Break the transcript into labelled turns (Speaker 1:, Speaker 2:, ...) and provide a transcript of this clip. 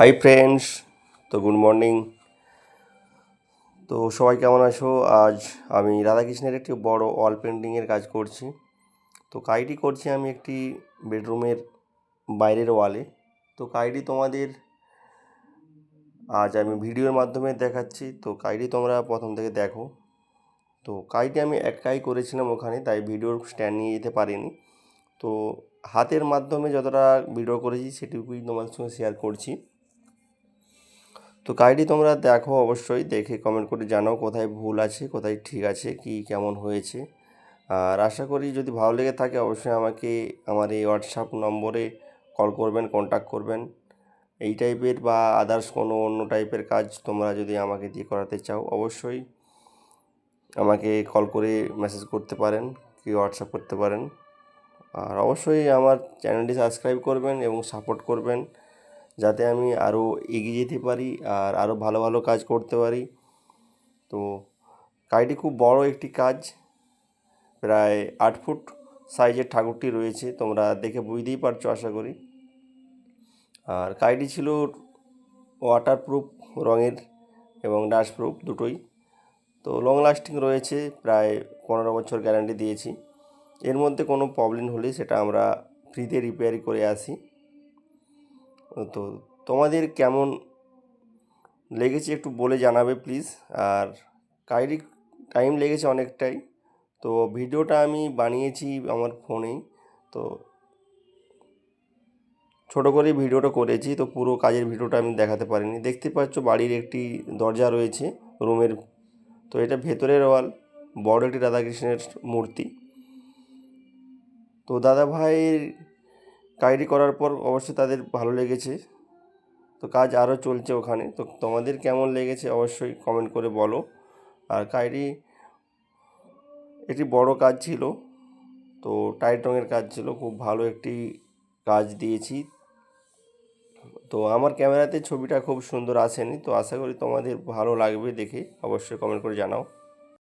Speaker 1: Hi friends, তো good morning. তো সবাই কেমন আছো? আজ আমি রাধাকৃষ্ণের একটি বড় ওয়াল পেন্টিংয়ের কাজ করছি। তো কাজটি করছি আমি একটি বেডরুমের বাইরের ওয়ালে। তো কাজটি তোমাদের আজ আমি ভিডিওর মাধ্যমে দেখাচ্ছি। তো কাজটি তোমরা প্রথম থেকে দেখো। তো কাজটি আমি একাই করেছিলাম ওখানে, তাই ভিডিওর স্ট্যান্ড নিয়ে যেতে পারিনি। তো হাতের মাধ্যমে যতটা ভিডিও করেছি সেটুকুই তোমাদের সঙ্গে শেয়ার করছি। তো কাজটি তোমরা দেখো, অবশ্যই দেখে কমেন্ট করে জানাও কোথায় ভুল আছে, কোথায় ঠিক আছে, কি কেমন হয়েছে। আর আশা করি যদি ভালো লেগে থাকে অবশ্যই আমাকে আমার এই হোয়াটসঅ্যাপ নম্বরে কল করবেন, কন্ট্যাক্ট করবেন। এই টাইপের বা আদার্স কোনো অন্য টাইপের কাজ তোমরা যদি আমাকে দিয়ে করাতে চাও অবশ্যই আমাকে কল করে মেসেজ করতে পারেন, কি হোয়াটসঅ্যাপ করতে পারেন। আর অবশ্যই আমার চ্যানেলটি সাবস্ক্রাইব করবেন এবং সাপোর্ট করবেন, যাতে আমি আরও এগিয়ে যেতে পারি আর আরও ভালো ভালো কাজ করতে পারি। তো কাজটি খুব বড় একটি কাজ, প্রায় 8 ফুট সাইজের ঠাকুরটি রয়েছে, তোমরা দেখে বুঝতেই পারছো আশা করি। আর কাজটি ছিল ওয়াটারপ্রুফ রঙের এবং ডাস্টপ্রুফ দুটোই। তো লং লাস্টিং রয়েছে, প্রায় 15 বছর গ্যারান্টি দিয়েছি। এর মধ্যে কোনো প্রবলেম হলে সেটা আমরা ফ্রিতে রিপেয়ার করে আসি। তো তোমাদের কেমন লেগেছে একটু বলে জানাবে প্লিজ। আর কাজটি টাইম লেগেছে অনেকটাই। তো ভিডিওটা আমি বানিয়েছি আমার ফোনেই, তো ছোটো করেই ভিডিওটা করেছি। তো পুরো কাজের ভিডিওটা আমি দেখাতে পারিনি। দেখতে পাচ্ছ বাড়ির একটি দরজা রয়েছে রুমের। তো এটা ভেতরের ওয়াল, বড় একটি রাধাকৃষ্ণের মূর্তি। তো দাদা ভাইয়ের কাজটি করার পর অবশ্যই তাদের ভালো লেগেছে। তো কাজ আরও চলছে ওখানে। তো তোমাদের কেমন লেগেছে অবশ্যই কমেন্ট করে বলো। আর কাজটি একটি বড় কাজ ছিল, তো টাইট রঙের কাজ ছিল, খুব ভালো একটি কাজ দিয়েছি। তো আমার ক্যামেরাতে ছবিটা খুব সুন্দর আসেনি, তো আশা করি তোমাদের ভালো লাগবে দেখে, অবশ্যই কমেন্ট করে জানাও।